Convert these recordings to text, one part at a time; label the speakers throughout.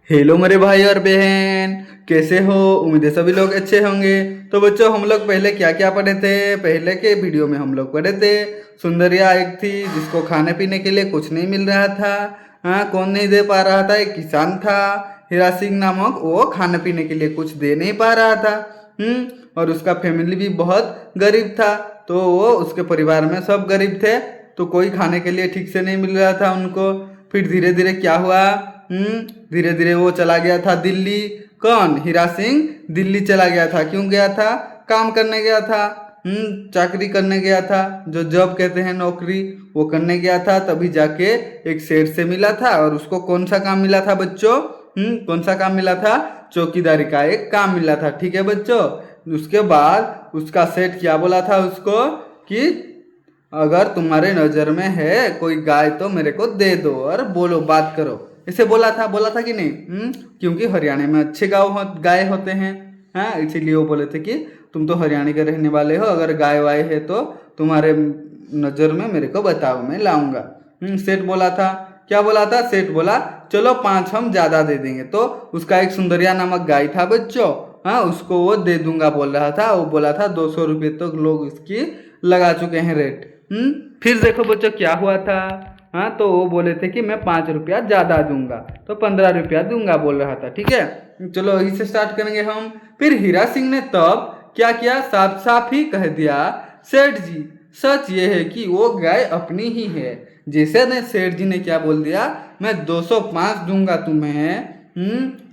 Speaker 1: Hello मेरे भाई और बहन, कैसे हो? उम्मीद है सभी लोग अच्छे होंगे। तो बच्चों, हम लोग पहले क्या क्या पढ़े थे? पहले के वीडियो में हम लोग पढ़े थे सुंदरिया एक थी जिसको खाने पीने के लिए कुछ नहीं मिल रहा था। हाँ, कौन नहीं दे पा रहा था? एक किसान था हीरा सिंह नामक, वो खाने पीने के लिए कुछ दे नहीं पा रहा था। और उसका फैमिली भी बहुत गरीब था। तो वो उसके परिवार में सब गरीब थे, तो कोई खाने के लिए ठीक से नहीं मिल रहा था उनको। फिर धीरे धीरे क्या हुआ? धीरे धीरे वो चला गया था दिल्ली। कौन? हीरा सिंह दिल्ली चला गया था। क्यों गया था? काम करने गया था। चाकरी करने गया था, जो जॉब कहते हैं, नौकरी, वो करने गया था। तभी जाके एक सेठ से मिला था। और उसको कौन सा काम मिला था बच्चों? कौन सा काम मिला था? चौकीदारी का एक काम मिला था। ठीक है बच्चों। उसके बाद उसका सेठ क्या बोला था उसको कि अगर तुम्हारे नजर में है कोई गाय तो मेरे को दे दो और बोलो, बात करो। इसे बोला था कि नहीं? क्योंकि हरियाणा में अच्छे गाय होते हैं। हाँ, इसीलिए वो बोले थे कि तुम तो हरियाणा के रहने वाले हो, अगर गाय वाय है तो तुम्हारे नजर में मेरे को बताओ, मैं लाऊंगा। सेठ बोला था। क्या बोला था? सेठ बोला चलो 5 हम ज्यादा दे देंगे। तो उसका एक सुंदरिया नामक गाय था बच्चों। हाँ, उसको वो दे दूंगा बोल रहा था। वो बोला था 200 रुपये तो लोग इसकी लगा चुके हैं रेट। फिर देखो बच्चों क्या हुआ था। हाँ, तो वो बोले थे कि मैं 5 रुपया ज्यादा दूंगा, तो 15 रुपया दूंगा बोल रहा था। ठीक है, चलो यही से स्टार्ट करेंगे हम। फिर हीरा सिंह ने तब क्या किया? साफ साफ ही कह दिया, सेठ जी सच ये है कि वो गाय अपनी ही है। जैसे ने सेठ जी ने क्या बोल दिया, मैं 205 दूंगा तुम्हें।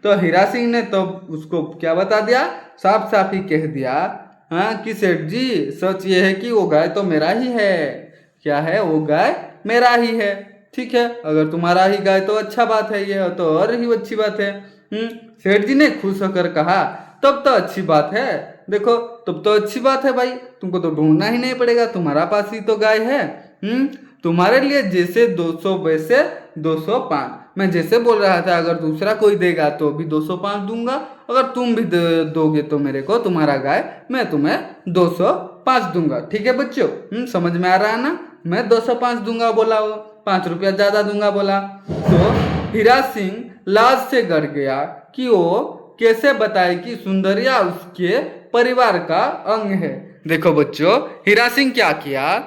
Speaker 1: तो हीरा सिंह ने तो उसको क्या बता दिया, साफ साफ ही कह दिया, हाँ, कि सेठ जी सच ये है कि वो गाय तो मेरा ही है। क्या है? वो गाय मेरा ही है। ठीक है, अगर तुम्हारा ही गाय तो अच्छा बात है, ये तो और ही अच्छी बात है। सेठ जी ने खुश होकर कहा तब तो अच्छी बात है। देखो, तब तो अच्छी बात है भाई, तुमको तो ढूंढना ही नहीं पड़ेगा, तुम्हारा पास ही तो गाय है। तुम्हारे लिए जैसे 200 वैसे 205। मैं जैसे बोल रहा था, अगर दूसरा कोई देगा तो भी 205 दूंगा, अगर तुम भी दोगे तो मेरे को तुम्हारा गाय मैं तुम्हें 205 दूंगा। ठीक है बच्चों, समझ में आ रहा है ना? मैं 205 दूंगा बोला, वो 5 रुपया ज्यादा दूंगा बोला। तो हीरा सिंह लाज से गड़ गया कि वो कैसे बताए कि सुंदरिया उसके परिवार का अंग है। देखो बच्चों, हीरा सिंह क्या किया?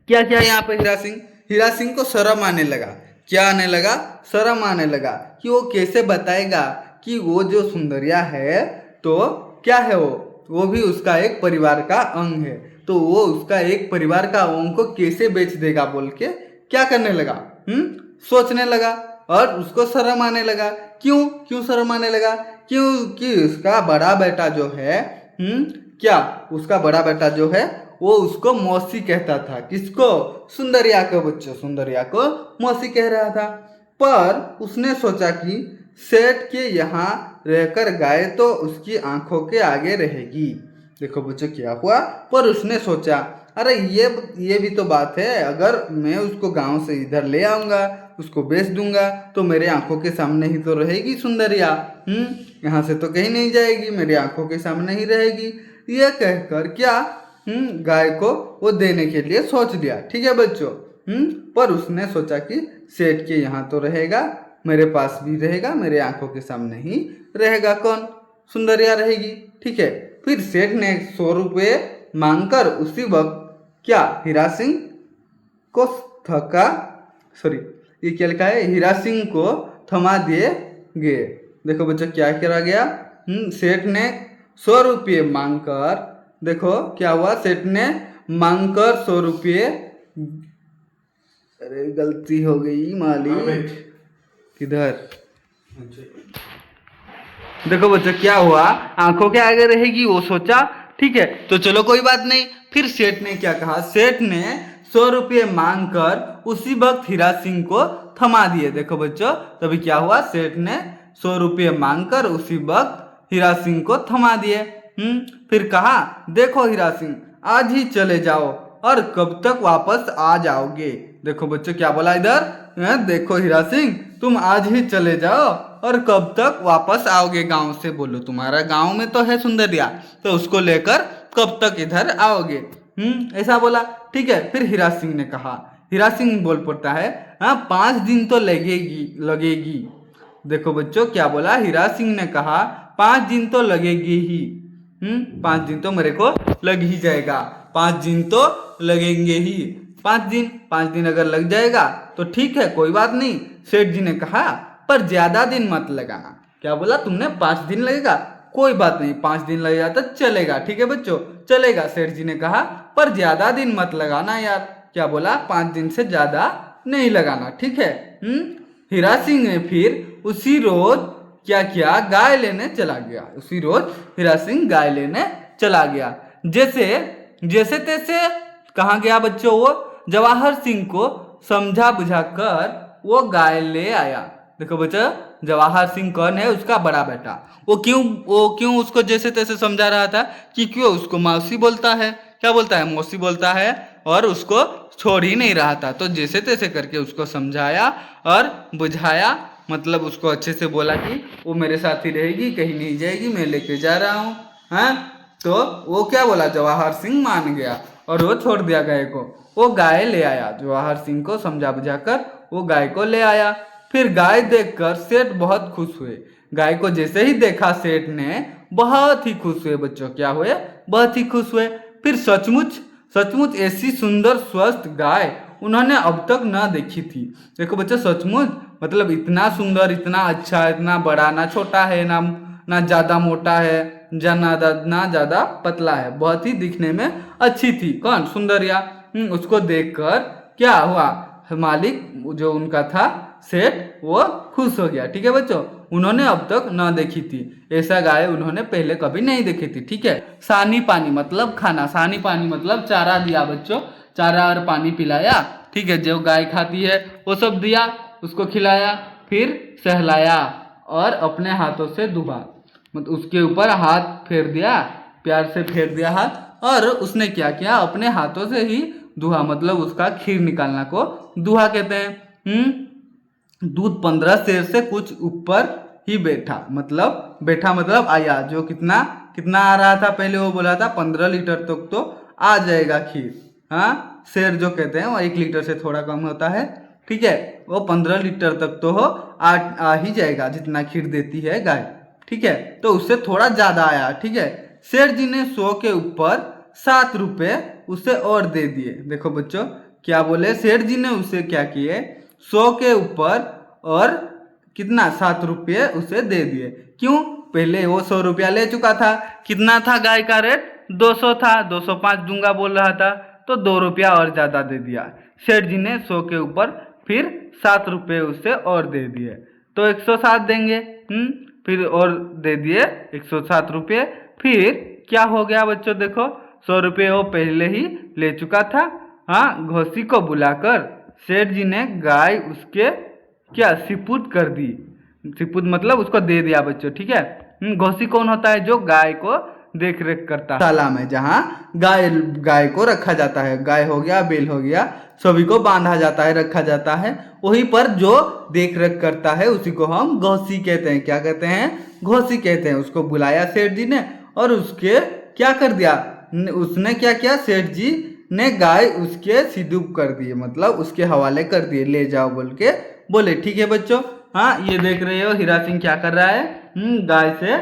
Speaker 1: क्या किया यहाँ पे हीरा सिंह? हीरा सिंह को शर्म आने लगा। क्या आने लगा? शर्म आने लगा कि वो कैसे बताएगा कि वो जो सुंदरिया है तो क्या है, वो भी उसका एक परिवार का अंग है। तो वो उसका एक परिवार का अंग को कैसे बेच देगा बोल के क्या करने लगा? सोचने लगा। और उसको शर्म आने लगा। क्यों क्यों शर्म आने लगा? क्योंकि उसका बड़ा बेटा जो है, क्या उसका बड़ा बेटा जो है वो उसको मौसी कहता था। किसको? सुंदरिया को बच्चों, सुंदरिया को मौसी कह रहा था। पर उसने सोचा कि सेठ के यहाँ रहकर गाय तो उसकी आंखों के आगे रहेगी। देखो बच्चों क्या हुआ, पर उसने सोचा अरे ये भी तो बात है, अगर मैं उसको गांव से इधर ले आऊंगा, उसको बेच दूंगा, तो मेरे आंखों के सामने ही तो रहेगी सुंदरिया। यहाँ से तो कहीं नहीं जाएगी, मेरी आंखों के सामने ही रहेगी। यह कहकर क्या, गाय को वो देने के लिए सोच लिया। ठीक है बच्चों। पर उसने सोचा कि सेठ के यहाँ तो रहेगा, मेरे पास भी रहेगा, मेरे आंखों के सामने ही रहेगा। कौन? सुंदरिया रहेगी। ठीक है, फिर सेठ ने 100 रुपये मांगकर उसी वक्त क्या हीरा सिंह को थका सॉरी ये क्या लिखा है, हीरा सिंह को थमा दिए गए। देखो बच्चों क्या करा गया? सेठ ने 100 रुपये मांगकर, देखो क्या हुआ, सेठ ने मांगकर 100 रुपये, अरे गलती हो गई मालिक, किधर? देखो बच्चों क्या हुआ, आंखों के आगे रहेगी वो सोचा। ठीक है, तो चलो कोई बात नहीं। फिर सेठ ने क्या कहा? सेठ ने 100 रुपये मांगकर उसी वक्त हीरा सिंह को थमा दिए। देखो बच्चों, तभी क्या हुआ, सेठ ने 100 रुपये मांगकर उसी वक्त हीरा सिंह को थमा दिए। फिर कहा देखो हीरा सिंह, आज ही चले जाओ और कब तक वापस आ जाओगे? देखो बच्चों क्या बोला इधर, देखो हीरा सिंह, तुम आज ही चले जाओ और कब तक वापस आओगे गांव से? बोलो, तुम्हारा गांव में तो है सुंदरिया, तो उसको लेकर कब तक इधर आओगे? ऐसा बोला। ठीक है, फिर हीरा सिंह ने कहा, हीरा सिंह बोल पड़ता है, हाँ 5 दिन तो लगेगी लगेगी। देखो बच्चों क्या बोला, हीरा सिंह ने कहा 5 दिन तो लगेगी ही। 5 दिन तो मेरे को लग ही जाएगा, 5 दिन तो लगेंगे ही। 5 दिन अगर लग जाएगा तो ठीक है, कोई बात नहीं। सेठ जी ने कहा पर ज्यादा दिन मत लगाना। क्या बोला तुमने, 5 दिन लगेगा, कोई बात नहीं, 5 दिन लगेगा तो चलेगा, ठीक है बच्चों, चलेगा। सेठ जी ने कहा पर ज्यादा दिन मत लगाना यार। क्या बोला, 5 दिन से ज्यादा नहीं लगाना, ठीक है। हीरा सिंह ने फिर उसी रोज क्या किया, गाय लेने चला गया। उसी रोज हीरा सिंह गाय लेने चला गया। जैसे जैसे तैसे कहाँ गया बच्चों, वो जवाहर सिंह को समझा बुझाकर वो गाय ले आया। देखो बच्चों, जवाहर सिंह कौन है, उसका बड़ा बेटा। वो क्यों उसको जैसे तैसे समझा रहा था कि क्यों उसको मौसी बोलता है, क्या बोलता है, मौसी बोलता है, और उसको छोड़ ही नहीं रहा था। तो जैसे तैसे करके उसको समझाया और बुझाया, मतलब उसको अच्छे से बोला कि वो मेरे साथ ही रहेगी, कहीं नहीं जाएगी, मैं लेके जा रहा हूँ। हाँ, तो वो क्या बोला, जवाहर सिंह मान गया और वो छोड़ दिया गाय को। वो गाय ले आया, जवाहर सिंह को समझा बुझाकर वो गाय को ले आया। फिर गाय देखकर सेठ बहुत खुश हुए। गाय को जैसे ही देखा सेठ ने, बहुत ही खुश हुए बच्चों, क्या हुए, बहुत ही खुश हुए। फिर सचमुच सचमुच ऐसी सुंदर स्वस्थ गाय उन्होंने अब तक ना देखी थी। देखो बच्चों, सचमुच मतलब इतना सुंदर, इतना अच्छा, इतना बड़ा, ना छोटा है, ना ज्यादा मोटा है, ना ज्यादा पतला है, बहुत ही दिखने में अच्छी थी। कौन, सुंदरिया। उसको देखकर क्या हुआ, मालिक जो उनका था सेठ, वो खुश हो गया, ठीक है बच्चों। उन्होंने अब तक ना देखी थी, ऐसा गाय उन्होंने पहले कभी नहीं देखी थी, ठीक है। सानी पानी मतलब खाना, सानी पानी मतलब चारा दिया बच्चों, चारा और पानी पिलाया, ठीक है। जो गाय खाती है वो सब दिया, उसको खिलाया, फिर सहलाया और अपने हाथों से दुबा, मतलब उसके ऊपर हाथ फेर दिया, प्यार से फेर दिया हाथ, और उसने क्या किया, अपने हाथों से ही दुहा, मतलब उसका खीर निकालना को दुहा कहते हैं। दूध 15 सेर से कुछ ऊपर ही बैठा मतलब आया। जो कितना कितना आ रहा था, पहले वो बोला था 15 लीटर तक तो आ जाएगा खीर। हाँ, शेर जो कहते हैं वो 1 लीटर से थोड़ा कम होता है, ठीक है। वो 15 लीटर तक तो आ ही जाएगा, जितना खीर देती है गाय, ठीक है। तो उससे थोड़ा ज्यादा आया, ठीक है। शेर जी ने 100 के ऊपर 7 रुपए उसे और दे दिए। देखो बच्चों क्या बोले, शेर जी ने उसे क्या किए, 100 के ऊपर और कितना, 7 रुपये उसे दे दिए। क्यों, पहले वो 100 रुपया ले चुका था। कितना था गाय का रेट, 200 था, 205 दूंगा बोल रहा था, तो 2 रुपया और ज्यादा दे दिया। सेठ जी ने 100 के ऊपर फिर 7 रुपये उसे और दे दिए, तो 107 देंगे। फिर और दे दिए 107 रुपये। फिर क्या हो गया बच्चों, देखो 100 रुपये वो पहले ही ले चुका था। हाँ, घोसी को बुलाकर सेठ जी ने गाय उसके क्या सिपुत कर दी। सिपुत मतलब उसको दे दिया बच्चों, ठीक है। घोसी कौन होता है, जो गाय को देख रेख करता है। शाला में जहाँ गाय को रखा जाता है, गाय हो गया, बैल हो गया, सभी को बांधा जाता है, रखा जाता है, वहीं पर जो देख रेख करता है उसी को हम घोसी कहते हैं। क्या कहते हैं, घोसी कहते हैं। उसको बुलाया सेठ जी ने और उसके क्या कर दिया, उसने क्या किया, सेठ जी ने गाय उसके सिदूब कर दिए, मतलब उसके हवाले कर दिए, ले जाओ बोल के बोले, ठीक है बच्चों। हाँ, ये देख रहे हो हीरा सिंह क्या कर रहा है, गाय से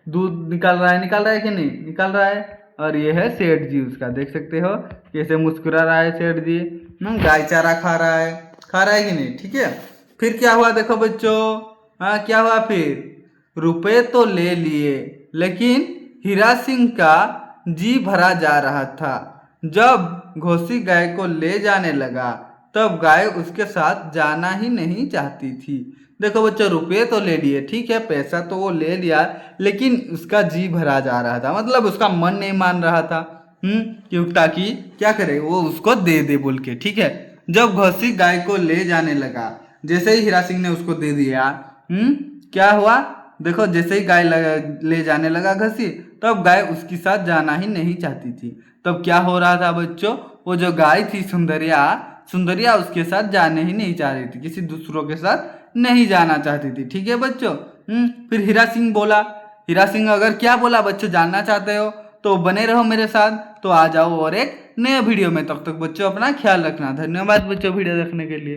Speaker 1: दूध निकाल रहा है कि नहीं निकाल रहा है। और ये है सेठ जी उसका, देख सकते हो कैसे मुस्कुरा रहा है सेठ जी। गाय चारा खा रहा है कि नहीं, ठीक है। फिर क्या हुआ देखो बच्चों, हाँ क्या हुआ, फिर रुपए तो ले लिए, लेकिन हीरा सिंह का जी भरा जा रहा था। जब घोसी गाय को ले जाने लगा तब गाय उसके साथ जाना ही नहीं चाहती थी। देखो बच्चों, रुपये तो ले लिए, ठीक है, पैसा तो वो ले लिया, लेकिन उसका जी भरा जा रहा था, मतलब उसका मन नहीं मान रहा था। क्यों, ताकि क्या करे, वो उसको दे दे बोल के, ठीक है। जब घोसी गाय को ले जाने लगा, जैसे ही हीरा सिंह ने उसको दे दिया, क्या हुआ देखो, जैसे ही गाय ले जाने लगा घसी, तब गाय उसके साथ जाना ही नहीं चाहती थी। तब क्या हो रहा था बच्चों, वो जो गाय थी सुंदरिया उसके साथ जाने ही नहीं चाह रही थी, किसी दूसरों के साथ नहीं जाना चाहती थी, ठीक है बच्चों। फिर हीरा सिंह अगर क्या बोला बच्चों, जानना चाहते हो तो बने रहो मेरे साथ, तो आ जाओ और एक नए वीडियो में। तब तक बच्चों अपना ख्याल रखना। धन्यवाद बच्चों वीडियो देखने के लिए।